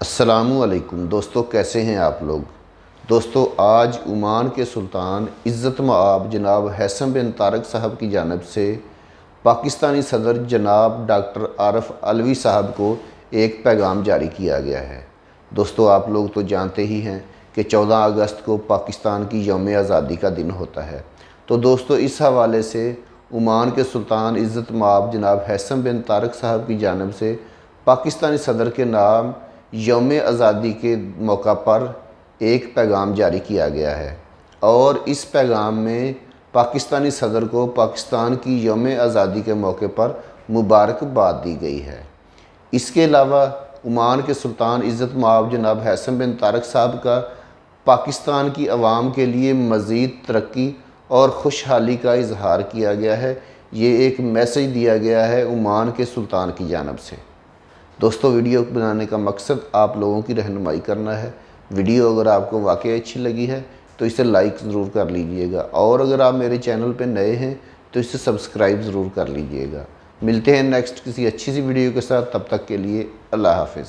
السلام علیکم دوستو، کیسے ہیں آپ لوگ؟ دوستو، آج عمان کے سلطان عزت مآب جناب ہیثم بن طارق صاحب کی جانب سے پاکستانی صدر جناب ڈاکٹر عارف علوی صاحب کو ایک پیغام جاری کیا گیا ہے۔ دوستو، آپ لوگ تو جانتے ہی ہیں کہ 14 اگست کو پاکستان کی یوم آزادی کا دن ہوتا ہے۔ تو دوستو، اس حوالے سے عمان کے سلطان عزت مآب جناب ہیثم بن طارق صاحب کی جانب سے پاکستانی صدر کے نام یوم آزادی کے موقع پر ایک پیغام جاری کیا گیا ہے، اور اس پیغام میں پاکستانی صدر کو پاکستان کی یوم آزادی کے موقع پر مبارکباد دی گئی ہے۔ اس کے علاوہ عمان کے سلطان عزت مآب جناب ہیثم بن طارق صاحب کا پاکستان کی عوام کے لیے مزید ترقی اور خوشحالی کا اظہار کیا گیا ہے۔ یہ ایک میسج دیا گیا ہے عمان کے سلطان کی جانب سے۔ دوستو، ویڈیو بنانے کا مقصد آپ لوگوں کی رہنمائی کرنا ہے۔ ویڈیو اگر آپ کو واقعی اچھی لگی ہے تو اسے لائک ضرور کر لیجئے گا، اور اگر آپ میرے چینل پہ نئے ہیں تو اسے سبسکرائب ضرور کر لیجئے گا۔ ملتے ہیں نیکسٹ کسی اچھی سی ویڈیو کے ساتھ، تب تک کے لیے اللہ حافظ۔